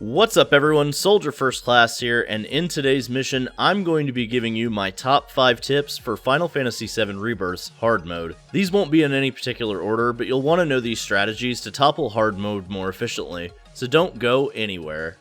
What's up everyone, Soldier First Class here, and in today's mission, I'm going to be giving you my top 5 tips for Final Fantasy VII Rebirth's Hard Mode. These won't be in any particular order, but you'll want to know these strategies to topple Hard Mode more efficiently, so don't go anywhere.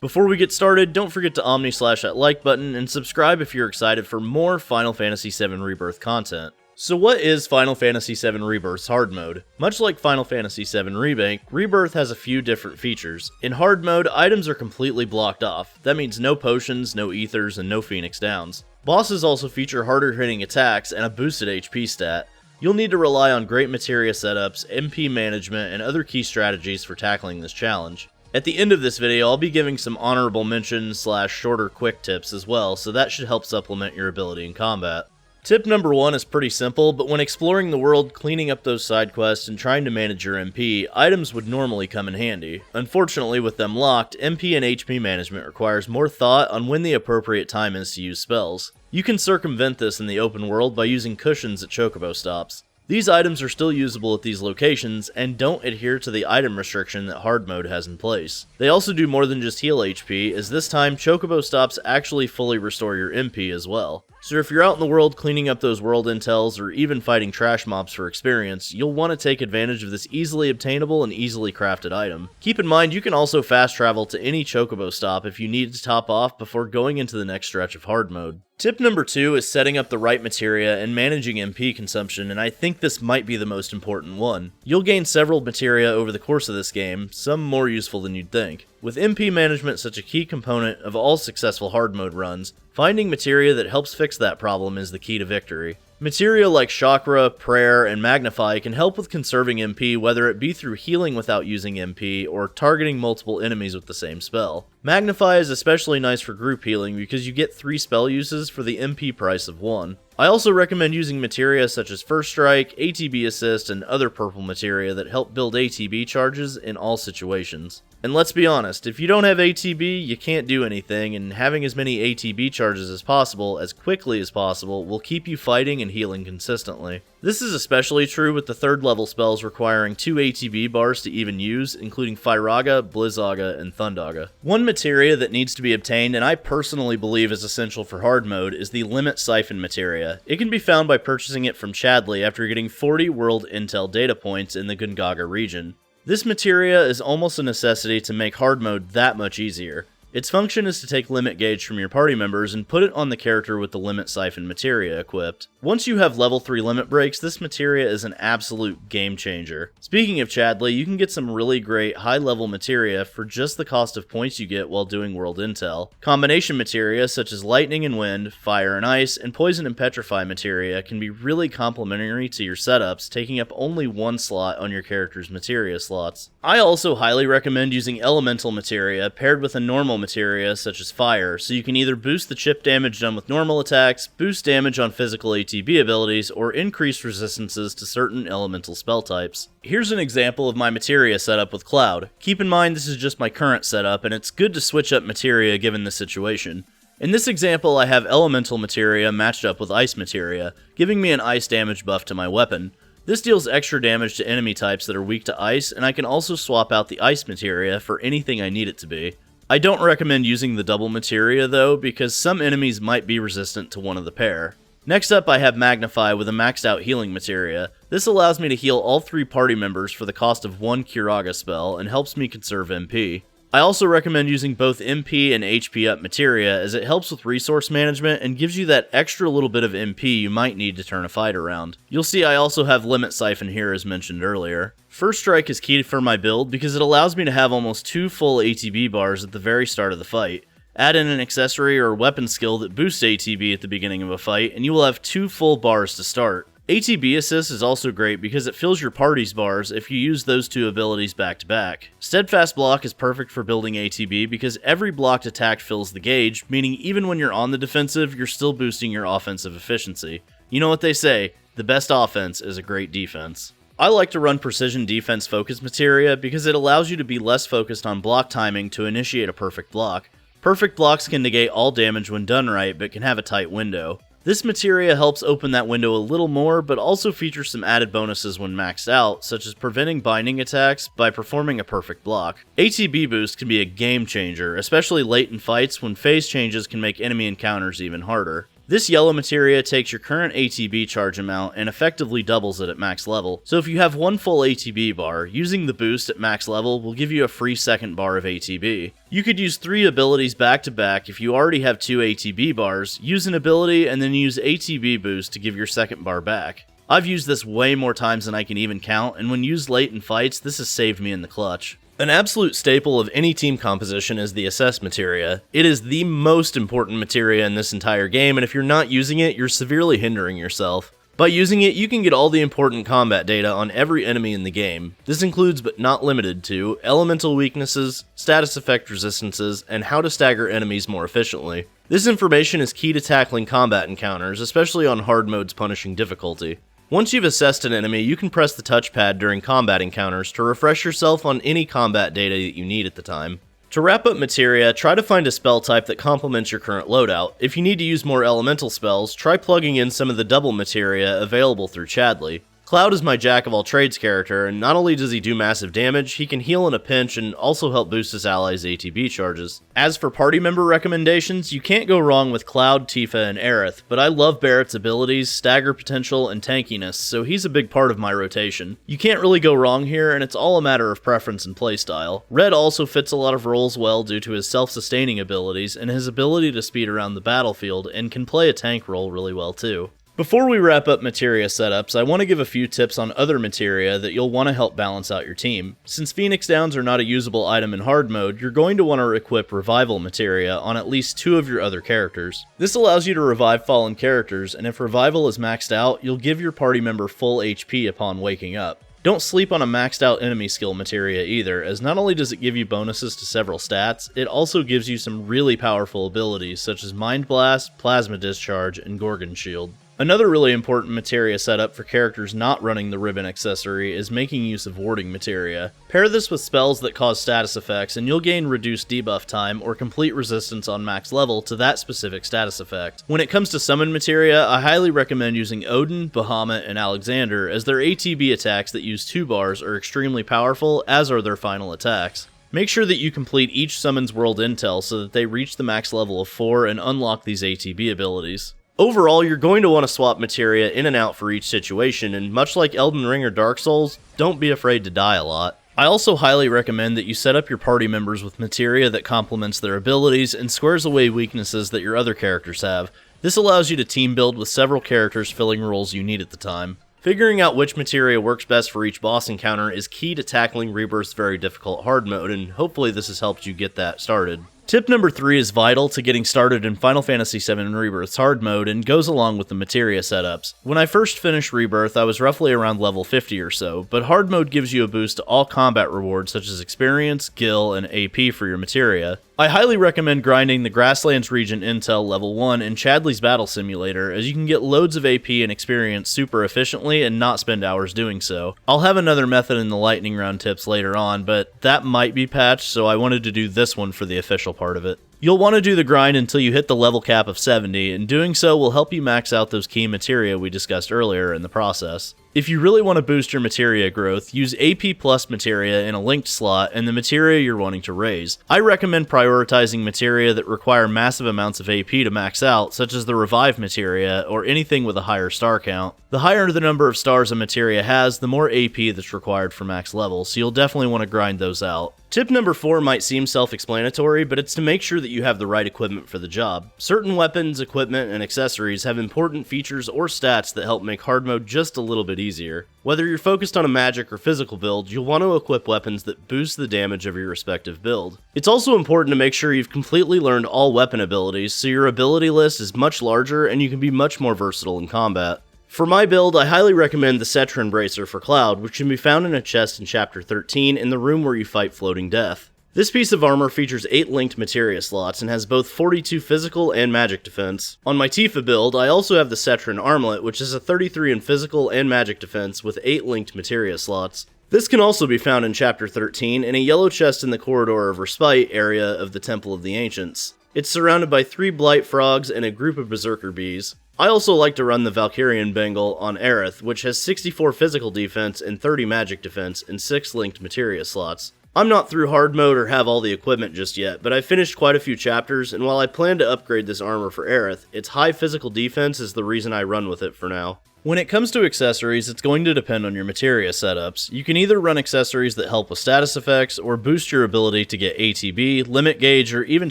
Before we get started, don't forget to omni-slash that like button and subscribe if you're excited for more Final Fantasy VII Rebirth content. So what is Final Fantasy VII Rebirth's Hard Mode? Much like Final Fantasy VII Remake, Rebirth has a few different features. In Hard Mode, items are completely blocked off. That means no potions, no ethers, and no Phoenix Downs. Bosses also feature harder hitting attacks and a boosted HP stat. You'll need to rely on great materia setups, MP management, and other key strategies for tackling this challenge. At the end of this video, I'll be giving some honorable mentions / shorter quick tips as well, so that should help supplement your ability in combat. Tip number 1 is pretty simple, but when exploring the world, cleaning up those side quests, and trying to manage your MP, items would normally come in handy. Unfortunately, with them locked, MP and HP management requires more thought on when the appropriate time is to use spells. You can circumvent this in the open world by using cushions at chocobo stops. These items are still usable at these locations, and don't adhere to the item restriction that Hard Mode has in place. They also do more than just heal HP, as this time chocobo stops actually fully restore your MP as well. So if you're out in the world cleaning up those world intels, or even fighting trash mobs for experience, you'll want to take advantage of this easily obtainable and easily crafted item. Keep in mind you can also fast travel to any chocobo stop if you need to top off before going into the next stretch of Hard Mode. Tip number 2 is setting up the right materia and managing MP consumption, and I think this might be the most important one. You'll gain several materia over the course of this game, some more useful than you'd think. With MP management such a key component of all successful Hard Mode runs, finding materia that helps fix that problem is the key to victory. Materia like Chakra, Prayer, and Magnify can help with conserving MP, whether it be through healing without using MP or targeting multiple enemies with the same spell. Magnify is especially nice for group healing because you get 3 spell uses for the MP price of 1. I also recommend using materia such as First Strike, ATB Assist, and other purple materia that help build ATB charges in all situations. And let's be honest, if you don't have ATB, you can't do anything, and having as many ATB charges as possible, as quickly as possible, will keep you fighting and healing consistently. This is especially true with the 3rd level spells requiring 2 ATB bars to even use, including Firaga, Blizzaga, and Thundaga. One materia that needs to be obtained, and I personally believe is essential for Hard Mode, is the Limit Siphon materia. It can be found by purchasing it from Chadley after getting 40 World Intel data points in the Gungaga region. This materia is almost a necessity to make Hard Mode that much easier. Its function is to take limit gauge from your party members and put it on the character with the Limit Siphon materia equipped. Once you have level 3 limit breaks, this materia is an absolute game changer. Speaking of Chadley, you can get some really great high level materia for just the cost of points you get while doing world intel. Combination materia such as Lightning and Wind, Fire and Ice, and Poison and Petrify materia can be really complementary to your setups, taking up only 1 slot on your character's materia slots. I also highly recommend using elemental materia paired with a normal materia such as Fire, so you can either boost the chip damage done with normal attacks, boost damage on physical ATB abilities, or increase resistances to certain elemental spell types. Here's an example of my materia setup with Cloud. Keep in mind this is just my current setup, and it's good to switch up materia given the situation. In this example, I have elemental materia matched up with ice materia, giving me an ice damage buff to my weapon. This deals extra damage to enemy types that are weak to ice, and I can also swap out the ice materia for anything I need it to be. I don't recommend using the double materia though, because some enemies might be resistant to one of the pair. Next up, I have Magnify with a maxed out healing materia. This allows me to heal all 3 party members for the cost of 1 Curaga spell and helps me conserve MP. I also recommend using both MP and HP up materia as it helps with resource management and gives you that extra little bit of MP you might need to turn a fight around. You'll see I also have Limit Siphon here as mentioned earlier. First Strike is key for my build because it allows me to have almost 2 full ATB bars at the very start of the fight. Add in an accessory or weapon skill that boosts ATB at the beginning of a fight and you will have 2 full bars to start. ATB Assist is also great because it fills your party's bars if you use those 2 abilities back to back. Steadfast Block is perfect for building ATB because every blocked attack fills the gauge, meaning even when you're on the defensive, you're still boosting your offensive efficiency. You know what they say, the best offense is a great defense. I like to run Precision Defense Focus materia because it allows you to be less focused on block timing to initiate a perfect block. Perfect blocks can negate all damage when done right, but can have a tight window. This materia helps open that window a little more, but also features some added bonuses when maxed out, such as preventing binding attacks by performing a perfect block. ATB boost can be a game changer, especially late in fights when phase changes can make enemy encounters even harder. This yellow materia takes your current ATB charge amount and effectively doubles it at max level, so if you have one full ATB bar, using the boost at max level will give you a free second bar of ATB. You could use 3 abilities back to back if you already have 2 ATB bars, use an ability and then use ATB boost to give your second bar back. I've used this way more times than I can even count, and when used late in fights, this has saved me in the clutch. An absolute staple of any team composition is the assess materia. It is the most important materia in this entire game, and if you're not using it, you're severely hindering yourself. By using it, you can get all the important combat data on every enemy in the game. This includes, but not limited to, elemental weaknesses, status effect resistances, and how to stagger enemies more efficiently. This information is key to tackling combat encounters, especially on hard mode's punishing difficulty. Once you've assessed an enemy, you can press the touchpad during combat encounters to refresh yourself on any combat data that you need at the time. To wrap up materia, try to find a spell type that complements your current loadout. If you need to use more elemental spells, try plugging in some of the double materia available through Chadley. Cloud is my jack-of-all-trades character, and not only does he do massive damage, he can heal in a pinch and also help boost his allies' ATB charges. As for party member recommendations, you can't go wrong with Cloud, Tifa, and Aerith, but I love Barret's abilities, stagger potential, and tankiness, so he's a big part of my rotation. You can't really go wrong here, and it's all a matter of preference and playstyle. Red also fits a lot of roles well due to his self-sustaining abilities and his ability to speed around the battlefield, and can play a tank role really well too. Before we wrap up materia setups, I want to give a few tips on other materia that you'll want to help balance out your team. Since Phoenix Downs are not a usable item in hard mode, you're going to want to equip revival materia on at least 2 of your other characters. This allows you to revive fallen characters, and if revival is maxed out, you'll give your party member full HP upon waking up. Don't sleep on a maxed out enemy skill materia either, as not only does it give you bonuses to several stats, it also gives you some really powerful abilities such as Mind Blast, Plasma Discharge, and Gorgon Shield. Another really important materia setup for characters not running the ribbon accessory is making use of warding materia. Pair this with spells that cause status effects and you'll gain reduced debuff time or complete resistance on max level to that specific status effect. When it comes to summon materia, I highly recommend using Odin, Bahamut, and Alexander, as their ATB attacks that use 2 bars are extremely powerful, as are their final attacks. Make sure that you complete each summon's world intel so that they reach the max level of 4 and unlock these ATB abilities. Overall, you're going to want to swap materia in and out for each situation, and much like Elden Ring or Dark Souls, don't be afraid to die a lot. I also highly recommend that you set up your party members with materia that complements their abilities and squares away weaknesses that your other characters have. This allows you to team build with several characters filling roles you need at the time. Figuring out which materia works best for each boss encounter is key to tackling Rebirth's very difficult hard mode, and hopefully this has helped you get that started. Tip number 3 is vital to getting started in Final Fantasy VII Rebirth's hard mode and goes along with the materia setups. When I first finished Rebirth, I was roughly around level 50 or so, but hard mode gives you a boost to all combat rewards such as experience, gil, and AP for your materia. I highly recommend grinding the Grasslands region intel level 1 in Chadley's Battle Simulator, as you can get loads of AP and experience super efficiently and not spend hours doing so. I'll have another method in the lightning round tips later on, but that might be patched, so I wanted to do this one for the official part of it. You'll want to do the grind until you hit the level cap of 70, and doing so will help you max out those key materia we discussed earlier in the process. If you really want to boost your materia growth, use AP plus materia in a linked slot and the materia you're wanting to raise. I recommend prioritizing materia that require massive amounts of AP to max out, such as the revive materia or anything with a higher star count. The higher the number of stars a materia has, the more AP that's required for max level, so you'll definitely want to grind those out. Tip number 4 might seem self-explanatory, but it's to make sure that you have the right equipment for the job. Certain weapons, equipment, and accessories have important features or stats that help make hard mode just a little bit easier. Whether you're focused on a magic or physical build, you'll want to equip weapons that boost the damage of your respective build. It's also important to make sure you've completely learned all weapon abilities, so your ability list is much larger and you can be much more versatile in combat. For my build, I highly recommend the Cetron Bracer for Cloud, which can be found in a chest in Chapter 13 in the room where you fight Floating Death. This piece of armor features 8 linked materia slots and has both 42 physical and magic defense. On my Tifa build, I also have the Cetron Armlet, which is a 33 in physical and magic defense with 8 linked materia slots. This can also be found in Chapter 13 in a yellow chest in the Corridor of Respite area of the Temple of the Ancients. It's surrounded by 3 blight frogs and a group of berserker bees. I also like to run the Valkyrian Bengal on Aerith, which has 64 physical defense and 30 magic defense and 6 linked materia slots. I'm not through hard mode or have all the equipment just yet, but I've finished quite a few chapters, and while I plan to upgrade this armor for Aerith, its high physical defense is the reason I run with it for now. When it comes to accessories, it's going to depend on your materia setups. You can either run accessories that help with status effects, or boost your ability to get ATB, limit gauge, or even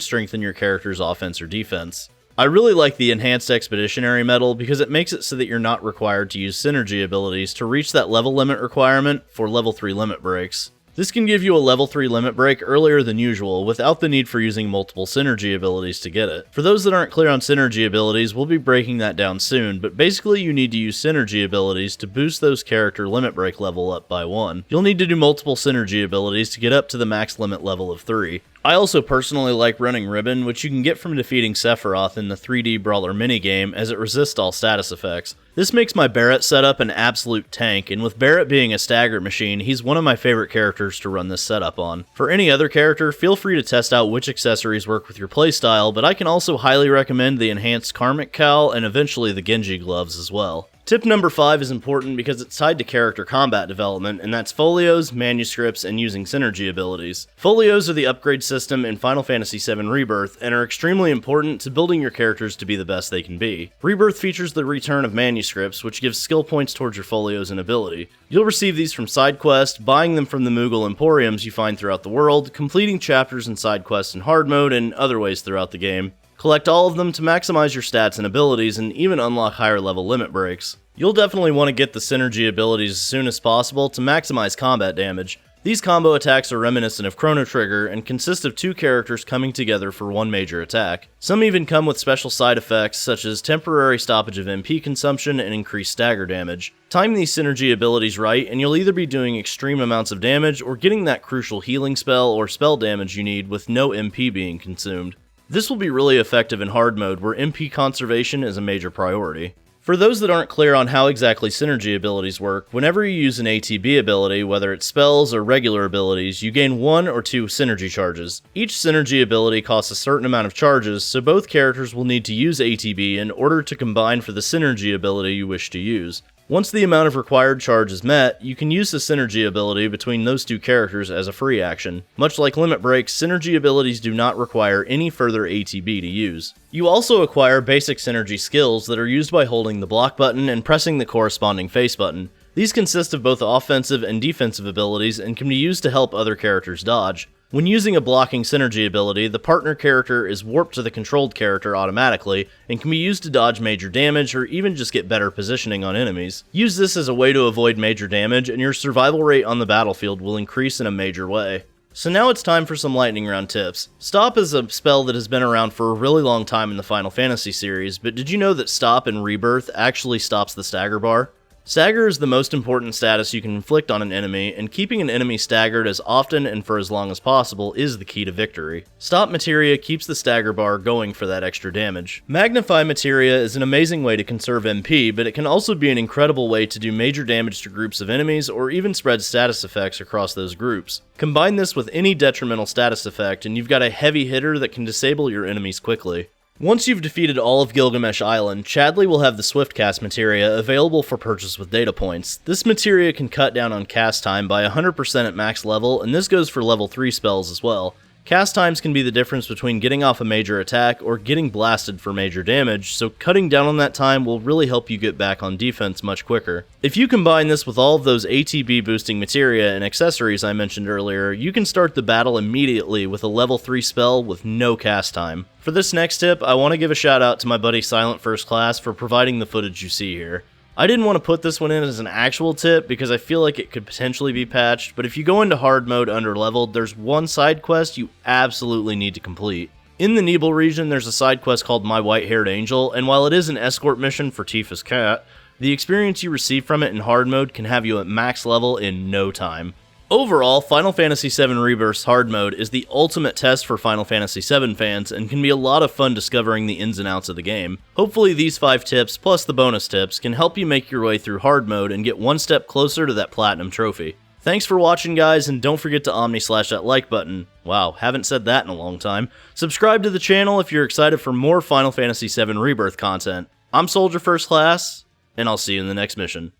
strengthen your character's offense or defense. I really like the Enhanced Expeditionary Medal because it makes it so that you're not required to use synergy abilities to reach that level limit requirement for level 3 limit breaks. This can give you a level 3 limit break earlier than usual without the need for using multiple synergy abilities to get it. For those that aren't clear on synergy abilities, we'll be breaking that down soon, but basically you need to use synergy abilities to boost those character limit break level up by 1. You'll need to do multiple synergy abilities to get up to the max limit level of 3. I also personally like running Ribbon, which you can get from defeating Sephiroth in the 3D Brawler minigame, as it resists all status effects. This makes my Barret setup an absolute tank, and with Barret being a stagger machine, he's one of my favorite characters to run this setup on. For any other character, feel free to test out which accessories work with your playstyle, but I can also highly recommend the enhanced Karmic Cowl and eventually the Genji gloves as well. Tip number 5 is important because it's tied to character combat development, and that's folios, manuscripts, and using synergy abilities. Folios are the upgrade system in Final Fantasy VII Rebirth, and are extremely important to building your characters to be the best they can be. Rebirth features the return of manuscripts, which gives skill points towards your folios and ability. You'll receive these from side quests, buying them from the Moogle Emporiums you find throughout the world, completing chapters and side quests in hard mode, and other ways throughout the game. Collect all of them to maximize your stats and abilities, and even unlock higher level limit breaks. You'll definitely want to get the synergy abilities as soon as possible to maximize combat damage. These combo attacks are reminiscent of Chrono Trigger and consist of 2 characters coming together for one major attack. Some even come with special side effects such as temporary stoppage of MP consumption and increased stagger damage. Time these synergy abilities right and you'll either be doing extreme amounts of damage or getting that crucial healing spell or spell damage you need with no MP being consumed. This will be really effective in hard mode where MP conservation is a major priority. For those that aren't clear on how exactly synergy abilities work, whenever you use an ATB ability, whether it's spells or regular abilities, you gain 1 or 2 synergy charges. Each synergy ability costs a certain amount of charges, so both characters will need to use ATB in order to combine for the synergy ability you wish to use. Once the amount of required charge is met, you can use the synergy ability between those 2 characters as a free action. Much like limit breaks, synergy abilities do not require any further ATB to use. You also acquire basic synergy skills that are used by holding the block button and pressing the corresponding face button. These consist of both offensive and defensive abilities and can be used to help other characters dodge. When using a blocking synergy ability, the partner character is warped to the controlled character automatically and can be used to dodge major damage or even just get better positioning on enemies. Use this as a way to avoid major damage and your survival rate on the battlefield will increase in a major way. So now it's time for some lightning round tips. Stop is a spell that has been around for a really long time in the Final Fantasy series, but did you know that Stop in Rebirth actually stops the stagger bar? Stagger is the most important status you can inflict on an enemy, and keeping an enemy staggered as often and for as long as possible is the key to victory. Stop materia keeps the stagger bar going for that extra damage. Magnify materia is an amazing way to conserve MP, but it can also be an incredible way to do major damage to groups of enemies or even spread status effects across those groups. Combine this with any detrimental status effect and you've got a heavy hitter that can disable your enemies quickly. Once you've defeated all of Gilgamesh Island, Chadley will have the Swift Cast materia available for purchase with data points. This materia can cut down on cast time by 100% at max level, and this goes for level 3 spells as well. Cast times can be the difference between getting off a major attack or getting blasted for major damage, so cutting down on that time will really help you get back on defense much quicker. If you combine this with all of those ATB boosting materia and accessories I mentioned earlier, you can start the battle immediately with a level 3 spell with no cast time. For this next tip, I want to give a shout out to my buddy Silent First Class for providing the footage you see here. I didn't want to put this one in as an actual tip because I feel like it could potentially be patched, but if you go into hard mode underleveled, there's one side quest you absolutely need to complete. In the Nebel region, there's a side quest called My White-Haired Angel, and while it is an escort mission for Tifa's cat, the experience you receive from it in hard mode can have you at max level in no time. Overall, Final Fantasy VII Rebirth's hard mode is the ultimate test for Final Fantasy VII fans and can be a lot of fun discovering the ins and outs of the game. Hopefully these 5 tips, plus the bonus tips, can help you make your way through hard mode and get one step closer to that platinum trophy. Thanks for watching, guys, and don't forget to omni-slash that like button. Wow, haven't said that in a long time. Subscribe to the channel if you're excited for more Final Fantasy VII Rebirth content. I'm Soldier First Class, and I'll see you in the next mission.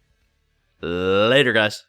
Later, guys.